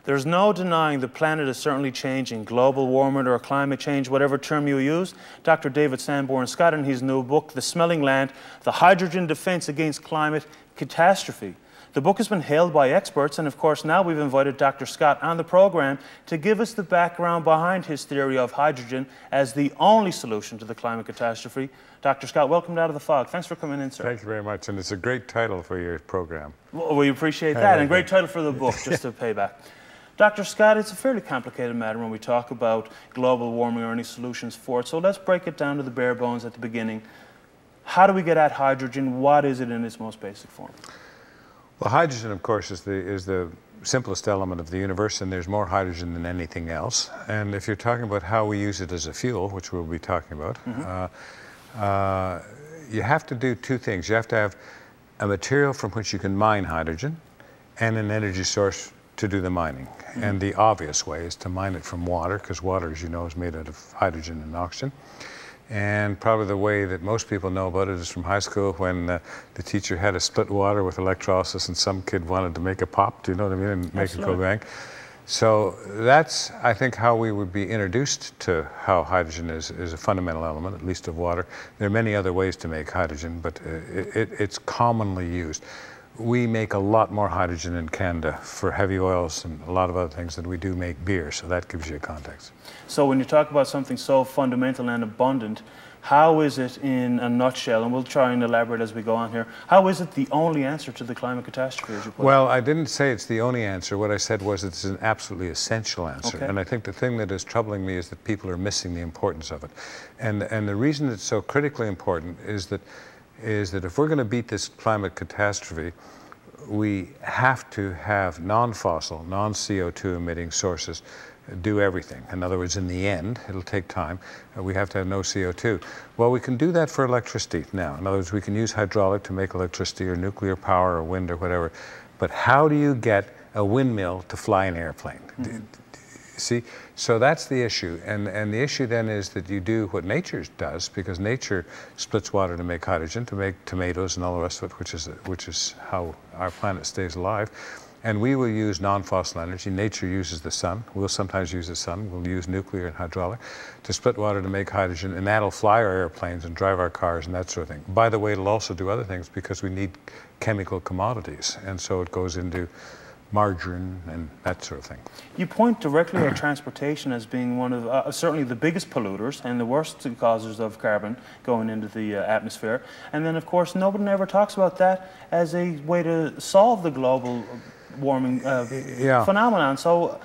There's no denying the planet is certainly changing, global warming or climate change, whatever term you use. Dr. David Sanborn Scott, in his new book, The Smelling Land, The Hydrogen Defense Against Climate Catastrophe. The book has been hailed by experts, and of course now we've invited Dr. Scott on the program to give us the background behind his theory of hydrogen as the only solution to the climate catastrophe. Dr. Scott, welcome to Out of the Fog. Thanks for coming in, sir. Thank you very much, and it's a great title for your program. Well, we appreciate that, and great title for the book, just to pay back. Dr. Scott, it's a fairly complicated matter when we talk about global warming or any solutions for it, so let's break it down to the bare bones at the beginning. How do we get at hydrogen? What is it in its most basic form? Well, hydrogen, of course, is the simplest element of the universe, and there's more hydrogen than anything else. And if you're talking about how we use it as a fuel, which we'll be talking about, you have to do two things. You have to have a material from which you can mine hydrogen and an energy source to do the mining. And the obvious way is to mine it from water, because water, as you know, is made out of hydrogen and oxygen. And probably the way that most people know about it is from high school, when the teacher had to split water with electrolysis and some kid wanted to make a pop, do you know what I mean, and make it go bang. So that's, I think, how we would be introduced to how hydrogen is a fundamental element, at least of water. There are many other ways to make hydrogen, but it's commonly used. We make a lot more hydrogen in Canada for heavy oils and a lot of other things than we do make beer, so that gives you a context. So when you talk about something so fundamental and abundant, how is it, in a nutshell, and we'll try and elaborate as we go on here, how is it the only answer to the climate catastrophe, as you put it? Well, I didn't say it's the only answer. What I said was it's an absolutely essential answer. Okay. And I think the thing that is troubling me is that people are missing the importance of it. And the reason it's so critically important is that if we're going to beat this climate catastrophe, we have to have non-fossil, non-CO2 emitting sources do everything. In other words, in the end, it'll take time, we have to have no CO2. Well, we can do that for electricity now. In other words, we can use hydraulic to make electricity, or nuclear power, or wind, or whatever. But how do you get a windmill to fly an airplane? See, so that's the issue, and the issue then is that you do what nature does, because nature splits water to make hydrogen, to make tomatoes and all the rest of it, which is how our planet stays alive. And we will use non-fossil energy. Nature uses the sun. We'll sometimes use the sun. We'll use nuclear and hydraulic to split water to make hydrogen, and that'll fly our airplanes and drive our cars and that sort of thing. By the way, it'll also do other things, because we need chemical commodities, and so it goes into margarine and that sort of thing. You point directly at transportation as being one of certainly the biggest polluters and the worst causers of carbon going into the atmosphere. And then, of course, nobody ever talks about that as a way to solve the global warming phenomenon. So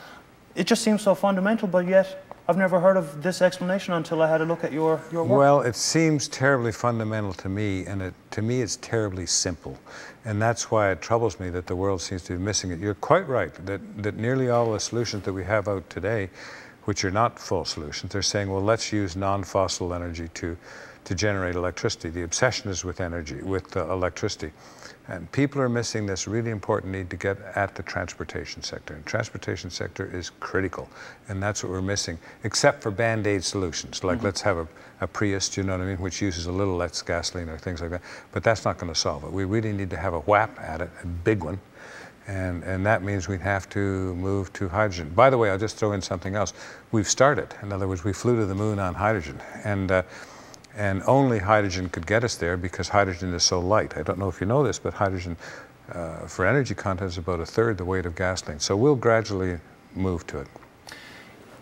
it just seems so fundamental, but yet I've never heard of this explanation until I had a look at your work. Well, it seems terribly fundamental to me, and to me it's terribly simple. And that's why it troubles me that the world seems to be missing it. You're quite right that nearly all the solutions that we have out today, which are not full solutions, they're saying, well, let's use non-fossil energy to generate electricity. The obsession is with energy, with electricity. And people are missing this really important need to get at the transportation sector. And transportation sector is critical, and that's what we're missing, except for band-aid solutions, like let's have a Prius, do you know what I mean, which uses a little less gasoline or things like that. But that's not going to solve it. We really need to have a whap at it, a big one, and that means we'd have to move to hydrogen. By the way, I'll just throw in something else. We've started. In other words, we flew to the moon on hydrogen, and only hydrogen could get us there, because hydrogen is so light. I don't know if you know this, but hydrogen for energy content is about 1/3 the weight of gasoline. So we'll gradually move to it.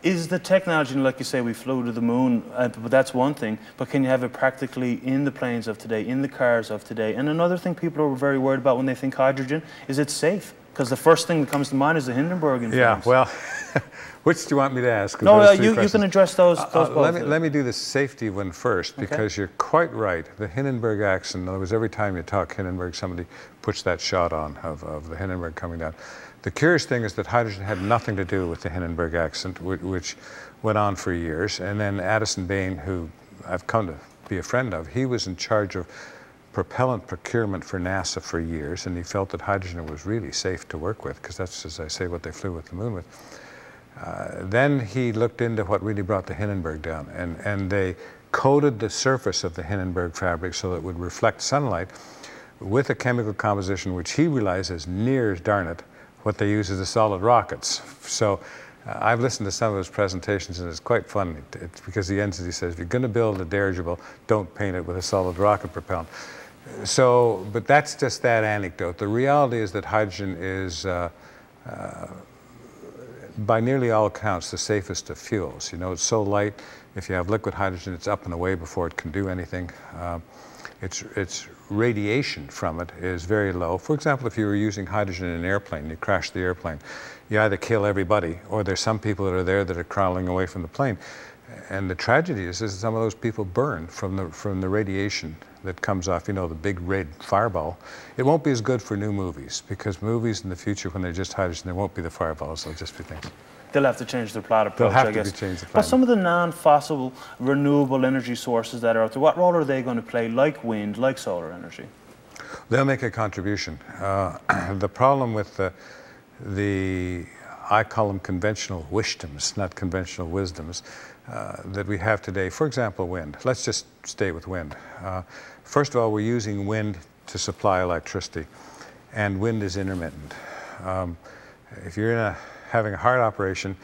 Is the technology, like you say, we flew to the moon, but that's one thing, but can you have it practically in the planes of today, in the cars of today? And another thing people are very worried about when they think hydrogen is it's safe, because the first thing that comes to mind is the Hindenburg influence. Yeah, well, which do you want me to ask? No, you can address those both. Let me do the safety one first, because you're quite right. The Hindenburg accident, in other words, every time you talk Hindenburg, somebody puts that shot on of the Hindenburg coming down. The curious thing is that hydrogen had nothing to do with the Hindenburg accident, which went on for years. And then Addison Bain, who I've come to be a friend of, he was in charge of propellant procurement for NASA for years, and he felt that hydrogen was really safe to work with, because that's, as I say, what they flew with the moon with. Then he looked into what really brought the Hindenburg down, and they coated the surface of the Hindenburg fabric so that it would reflect sunlight with a chemical composition which he realized, as near as darn it, what they use is the solid rockets. So I've listened to some of his presentations, and it's quite funny because he ends it, he says, if you're going to build a dirigible, don't paint it with a solid rocket propellant. So, but that's just that anecdote. The reality is that hydrogen is, by nearly all accounts, the safest of fuels. You know, it's so light. If you have liquid hydrogen, it's up and away before it can do anything. Its radiation from it is very low. For example, if you were using hydrogen in an airplane, you crash the airplane, you either kill everybody or there's some people that are there that are crawling away from the plane. And the tragedy is some of those people burn from the radiation that comes off, you know, the big red fireball. It won't be as good for new movies, because movies in the future, when they're just hydrogen, there won't be the fireballs, they'll just be things. They'll have to change their plot approach, They'll have I guess. to change the plan. But some of the non-fossil renewable energy sources that are out there, what role are they going to play, like wind, like solar energy? They'll make a contribution. The problem with I call them conventional wisdoms, not conventional wisdoms, that we have today. For example, wind. Let's just stay with wind. First of all, we're using wind to supply electricity, and wind is intermittent. If you're having a heart operation,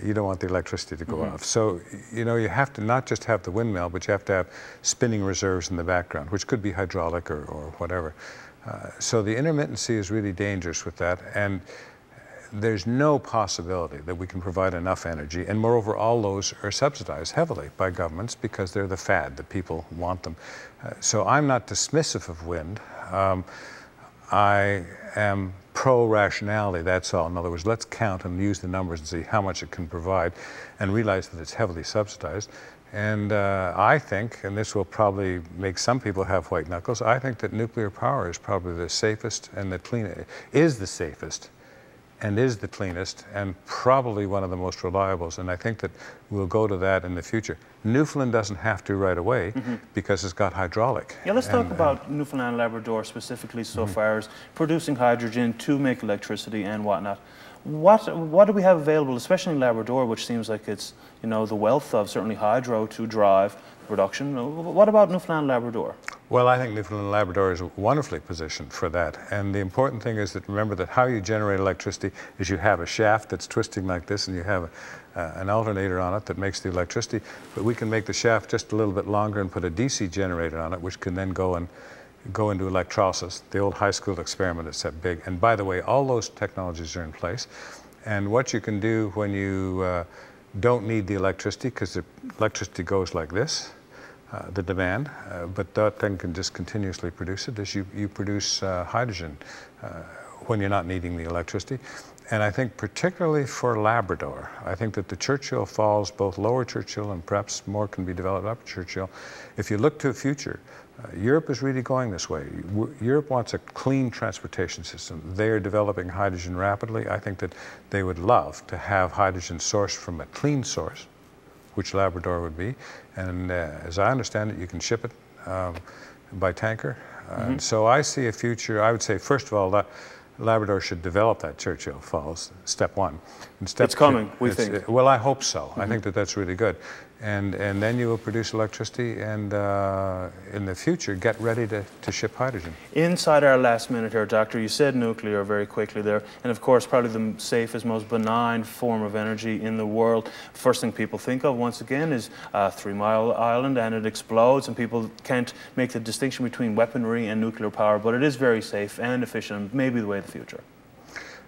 you don't want the electricity to go off. So, you know, you have to not just have the windmill, but you have to have spinning reserves in the background, which could be hydraulic or whatever. So the intermittency is really dangerous with that, and there's no possibility that we can provide enough energy. And moreover, all those are subsidized heavily by governments because they're the fad, the people want them. So I'm not dismissive of wind. I am pro-rationality, that's all. In other words, let's count and use the numbers and see how much it can provide and realize that it's heavily subsidized. And I think, and this will probably make some people have white knuckles, I think that nuclear power is probably the safest and the cleanest, is the safest and is the cleanest and probably one of the most reliables. And I think that we'll go to that in the future. Newfoundland doesn't have to right away because it's got hydraulic. Yeah, let's talk about Newfoundland and Labrador specifically so far as producing hydrogen to make electricity and whatnot. What do we have available, especially in Labrador, which seems like it's, you know, the wealth of certainly hydro to drive production? What about Newfoundland and Labrador? Well, I think Newfoundland and Labrador is wonderfully positioned for that. And the important thing is that remember that how you generate electricity is you have a shaft that's twisting like this, and you have an alternator on it that makes the electricity. But we can make the shaft just a little bit longer and put a DC generator on it, which can then go into electrolysis. The old high school experiment is that big. And by the way, all those technologies are in place. And what you can do when you don't need the electricity, because the electricity goes like this, the demand, but that thing can just continuously produce it, is you produce hydrogen when you're not needing the electricity. And I think particularly for Labrador, I think that the Churchill Falls, both Lower Churchill and perhaps more can be developed Upper Churchill, if you look to the future, Europe is really going this way. Europe wants a clean transportation system. They are developing hydrogen rapidly. I think that they would love to have hydrogen sourced from a clean source, which Labrador would be. And as I understand it, you can ship it by tanker. And so I see a future. I would say, first of all, that Labrador should develop that Churchill Falls, step one. And step it's coming, we think. Well, I hope so. I think that that's really good. And then you will produce electricity and in the future get ready to ship hydrogen. Inside our last minute here, Doctor, you said nuclear very quickly there, and of course probably the safest, most benign form of energy in the world. First thing people think of once again is 3 Mile Island, and it explodes, and people can't make the distinction between weaponry and nuclear power, but it is very safe and efficient, maybe the way of the future.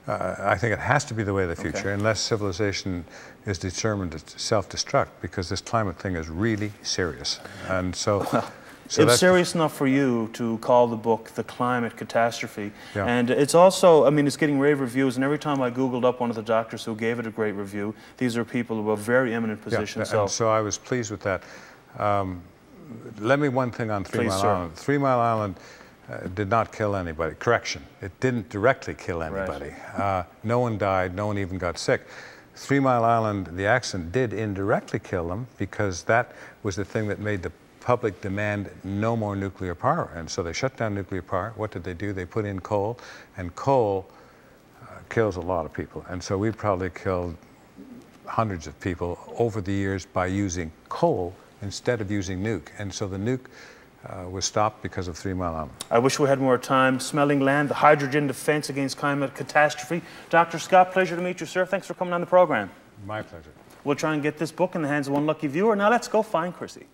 I think it has to be the way of the future, unless civilization is determined to self-destruct, because this climate thing is really serious. And so, it's serious enough for you to call the book The Climate Catastrophe. Yeah. And it's also, I mean, it's getting rave reviews, and every time I Googled up one of the doctors who gave it a great review, these are people who have very eminent positions. Yeah, and so I was pleased with that. Let me one thing on 3 Mile Island. 3 Mile Island did not kill anybody. Correction, it didn't directly kill anybody. Right. No one died, no one even got sick. 3 Mile Island, the accident did indirectly kill them, because that was the thing that made the public demand no more nuclear power. And so they shut down nuclear power. What did they do? They put in coal, and coal kills a lot of people. And so we probably killed hundreds of people over the years by using coal instead of using nuke. And so the nuke was stopped because of 3 Mile Island. I wish we had more time. Smelling Land, the hydrogen defense against climate catastrophe. Dr. Scott, pleasure to meet you, sir. Thanks for coming on the program. My pleasure. We'll try and get this book in the hands of one lucky viewer. Now let's go find Chrissy.